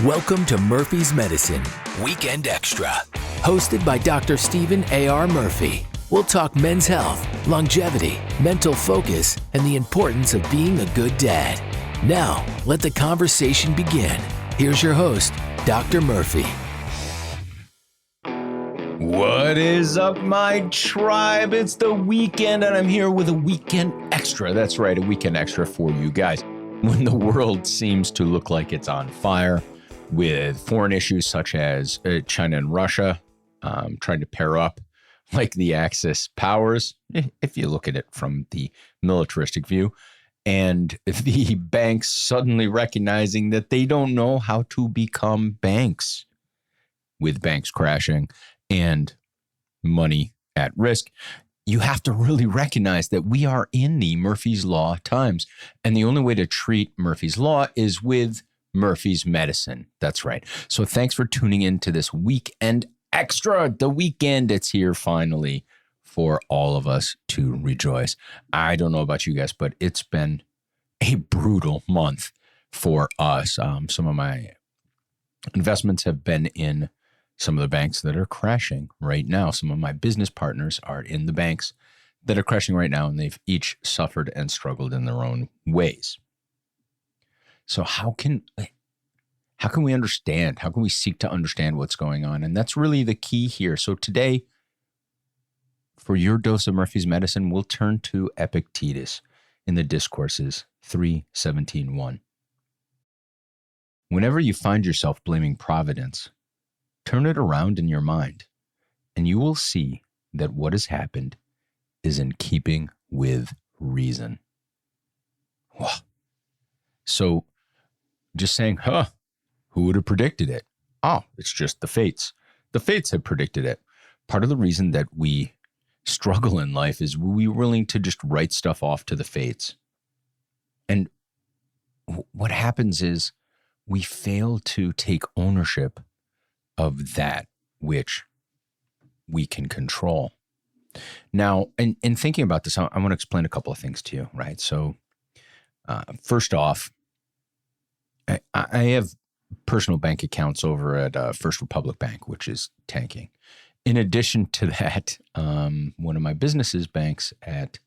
Welcome to Murphy's Medicine, Weekend Extra. Hosted by Dr. Stephen A.R. Murphy. We'll talk men's health, longevity, mental focus, and the importance of being a good dad. Now, let the conversation begin. Here's your host, Dr. Murphy. What is up, my tribe? It's the weekend, and I'm here with a weekend extra. That's right, a weekend extra for you guys. When the world seems to look like it's on fire with foreign issues such as China and Russia trying to pair up like the Axis powers, if you look at it from the militaristic view, and the banks suddenly recognizing that they don't know how to become banks, with banks crashing and money at risk, you have to really recognize that we are in the Murphy's Law times. And the only way to treat Murphy's Law is with Murphy's Medicine. That's right. So thanks for tuning in to this weekend extra. The weekend, it's here finally for all of us to rejoice. I don't know about you guys, but it's been a brutal month for us. Some of my investments have been in some of the banks that are crashing right now. Some of my business partners are in the banks that are crashing right now, and they've each suffered and struggled in their own ways. So how can we understand? How can we seek to understand what's going on? And that's really the key here. So today, for your dose of Murphy's Medicine, we'll turn to Epictetus in the Discourses 3:17:1. Whenever you find yourself blaming Providence, turn it around in your mind, and you will see that what has happened is in keeping with reason. Wow. So just saying, who would have predicted it? Oh, it's just the fates. The fates have predicted it. Part of the reason that we struggle in life is we're willing to just write stuff off to the fates. And what happens is we fail to take ownership of that which we can control. Now, in thinking about this, I want to explain a couple of things to you, right? So first off, I have personal bank accounts over at First Republic Bank, which is tanking. In addition to that, one of my business's banks at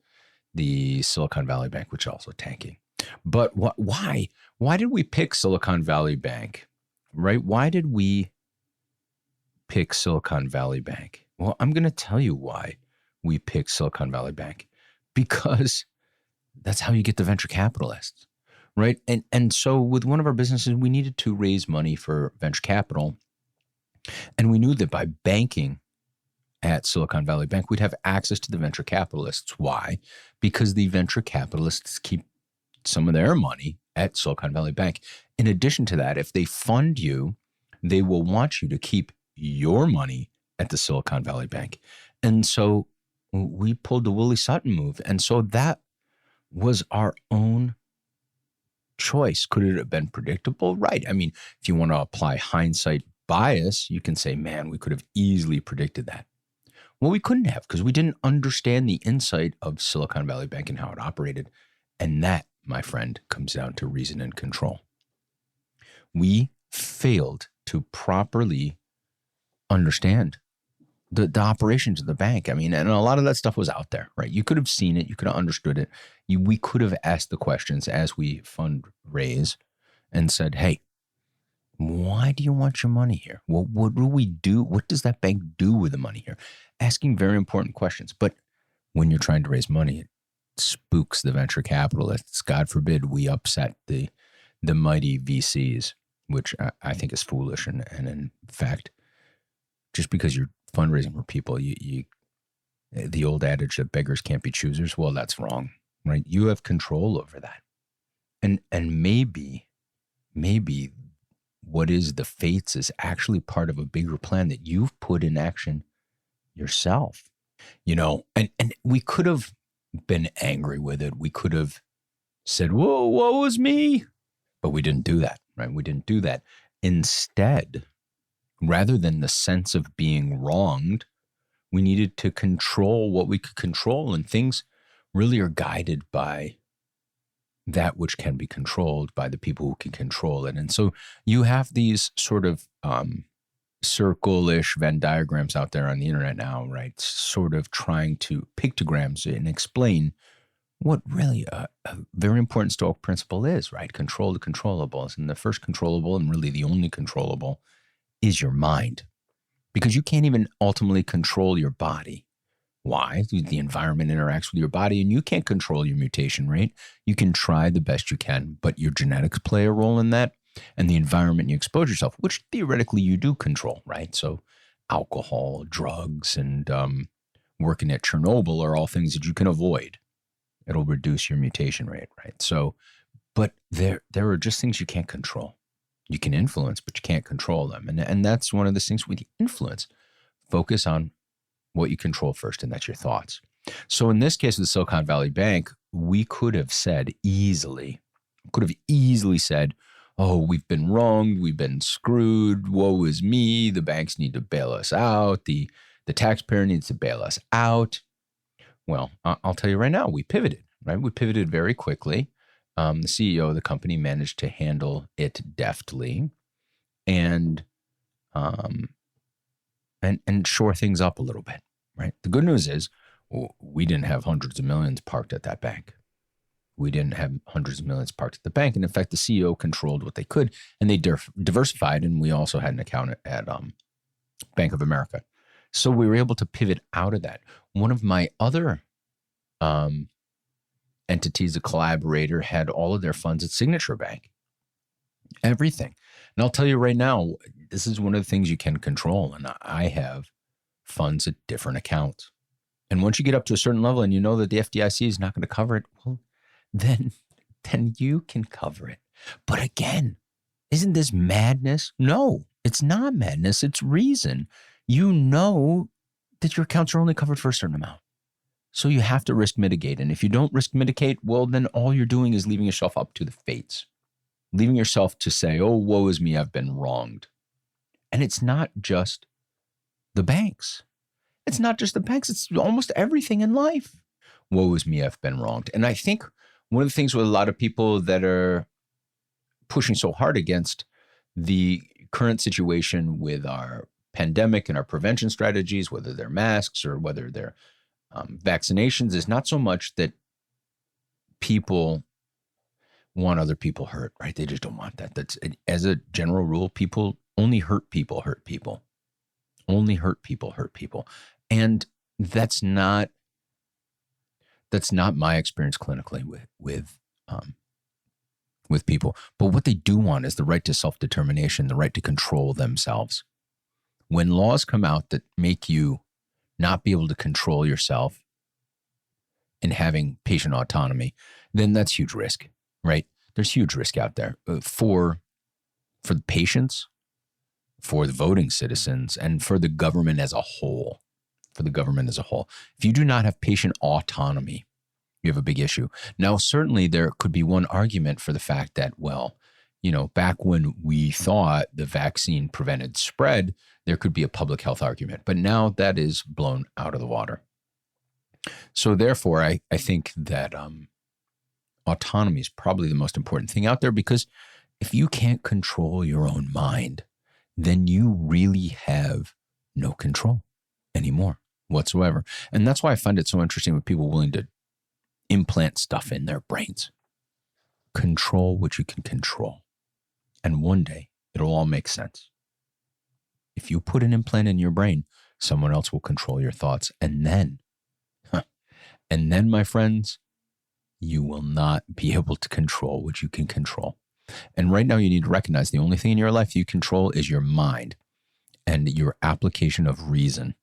the Silicon Valley Bank, which is also tanking. But why? Why did we pick Silicon Valley Bank, right? Why did we pick Silicon Valley Bank? Well, I'm going to tell you why we picked Silicon Valley Bank, because that's how you get the venture capitalists, right? And so with one of our businesses, we needed to raise money for venture capital. And we knew that by banking at Silicon Valley Bank, we'd have access to the venture capitalists. Why? Because the venture capitalists keep some of their money at Silicon Valley Bank. In addition to that, if they fund you, they will want you to keep your money at the Silicon Valley Bank. And so we pulled the Willie Sutton move. And so that was our own choice. Could it have been predictable? Right. I mean, if you want to apply hindsight bias, you can say, man, we could have easily predicted that. Well, we couldn't have, because we didn't understand the insight of Silicon Valley Bank and how it operated. And that, my friend, comes down to reason and control. We failed to properly understand the operations of the bank. I mean, and a lot of that stuff was out there, right? You could have seen it. You could have understood it. We could have asked the questions as we fundraise and said, hey, why do you want your money here? Well, what do we do? What does that bank do with the money here? Asking very important questions. But when you're trying to raise money, it spooks the venture capitalists. God forbid we upset the mighty VCs, which I think is foolish. And in fact, just because you're fundraising for people, the old adage that beggars can't be choosers, well, that's wrong, right? You have control over that. And maybe what is the fates is actually part of a bigger plan that you've put in action yourself, and we could have been angry with it. We could have said, whoa, woe is me. But we didn't do that, right? We didn't do that. Instead, rather than the sense of being wronged, we needed to control what we could control. And things really are guided by that which can be controlled by the people who can control it. And so you have these sort of circle-ish Venn diagrams out there on the internet now, right? Sort of trying to pictograms and explain what really a very important Stoic principle is, right? Control the controllables. And the first controllable, and really the only controllable, is your mind. Because you can't even ultimately control your body. Why? The environment interacts with your body, and you can't control your mutation rate. You can try the best you can, but your genetics play a role in that, and the environment you expose yourself, which theoretically you do control, right? So alcohol, drugs, and working at Chernobyl are all things that you can avoid. It'll reduce your mutation rate, right? So, but there are just things you can't control. You can influence, but you can't control them. And that's one of the things with influence. Focus on what you control first, and that's your thoughts. So in this case with Silicon Valley Bank, we could have easily said, oh, we've been wronged, we've been screwed, woe is me, the banks need to bail us out, the taxpayer needs to bail us out. Well, I'll tell you right now, we pivoted, right? We pivoted very quickly. The CEO of the company managed to handle it deftly and shore things up a little bit, right? The good news is we didn't have hundreds of millions parked at that bank. We didn't have hundreds of millions parked at the bank. And in fact, the CEO controlled what they could, and they diversified. And we also had an account at Bank of America. So we were able to pivot out of that. One of my other entities, a collaborator, had all of their funds at Signature Bank. Everything. And I'll tell you right now, this is one of the things you can control. And I have funds at different accounts. And once you get up to a certain level and you know that the FDIC is not going to cover it, well, then you can cover it. But again, isn't this madness? No, it's not madness. It's reason. You know that your accounts are only covered for a certain amount. So you have to risk mitigate. And if you don't risk mitigate, well, then all you're doing is leaving yourself up to the fates, leaving yourself to say, oh, woe is me, I've been wronged. And it's not just the banks. It's not just the banks. It's almost everything in life. Woe is me, I've been wronged. And I think one of the things with a lot of people that are pushing so hard against the current situation with our pandemic and our prevention strategies, whether they're masks or whether they're vaccinations, is not so much that people want other people hurt, right? They just don't want that. That's, as a general rule, people only hurt people hurt people. Only hurt people hurt people. And that's not my experience clinically with people. But what they do want is the right to self-determination, the right to control themselves. When laws come out that make you not be able to control yourself in having patient autonomy, then that's huge risk, right? There's huge risk out there for the patients, for the voting citizens, and for the government as a whole. If you do not have patient autonomy, you have a big issue. Now, certainly there could be one argument for the fact that, well, back when we thought the vaccine prevented spread, there could be a public health argument. But now that is blown out of the water. So therefore, I think that autonomy is probably the most important thing out there, because if you can't control your own mind, then you really have no control anymore whatsoever. And that's why I find it so interesting with people willing to implant stuff in their brains. Control what you can control. And one day it'll all make sense. If you put an implant in your brain, someone else will control your thoughts. And then, my friends, you will not be able to control what you can control. And right now you need to recognize the only thing in your life you control is your mind and your application of reason.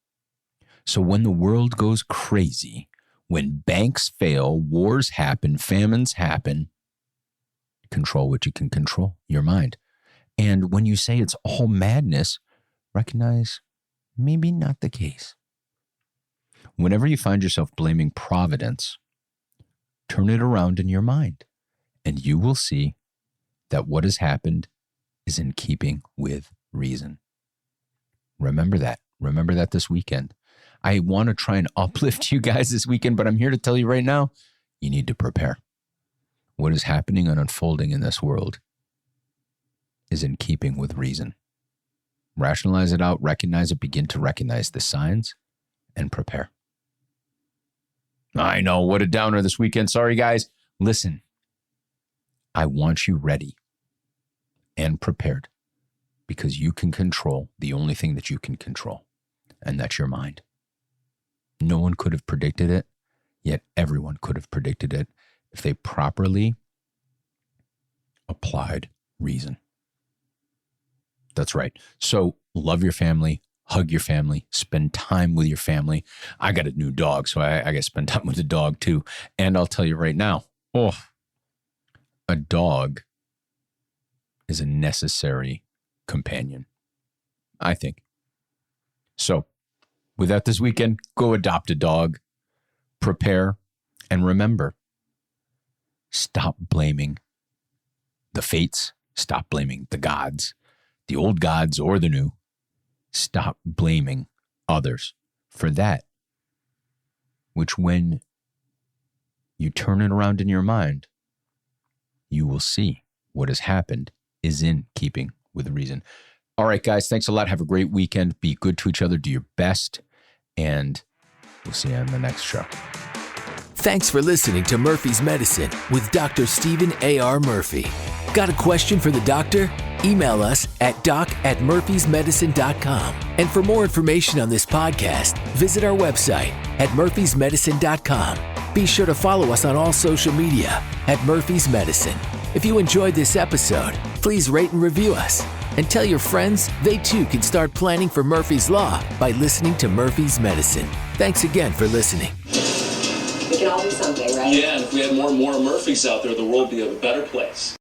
So when the world goes crazy, when banks fail, wars happen, famines happen, control what you can control, your mind. And when you say it's all madness, recognize maybe not the case. Whenever you find yourself blaming Providence, turn it around in your mind, and you will see that what has happened is in keeping with reason. Remember that. Remember that this weekend. I want to try and uplift you guys this weekend, but I'm here to tell you right now, you need to prepare. what is happening and unfolding in this world is in keeping with reason. Rationalize it out, recognize it, begin to recognize the signs, and prepare. I know, what a downer this weekend. Sorry, guys. Listen, I want you ready and prepared because you can control the only thing that you can control, and that's your mind. No one could have predicted it, yet everyone could have predicted it if they properly applied reason. That's right. So love your family, hug your family, spend time with your family. I got a new dog, so I got to spend time with the dog too. And I'll tell you right now, a dog is a necessary companion, I think. So with that this weekend, go adopt a dog, prepare, and remember, stop blaming the fates, stop blaming the gods, the old gods or the new. Stop blaming others for that, which when you turn it around in your mind, you will see what has happened is in keeping with reason. All right, guys, thanks a lot. Have a great weekend. Be good to each other. Do your best. And we'll see you on the next show. Thanks for listening to Murphy's Medicine with Dr. Stephen A.R. Murphy. Got a question for the doctor? Email us at doc@murphysmedicine.com. And for more information on this podcast, visit our website at murphysmedicine.com. Be sure to follow us on all social media at Murphy's Medicine. If you enjoyed this episode, please rate and review us. And tell your friends they too can start planning for Murphy's Law by listening to Murphy's Medicine. Thanks again for listening. We can all do something, right? Yeah, and if we had more and more Murphys out there, the world would be a better place.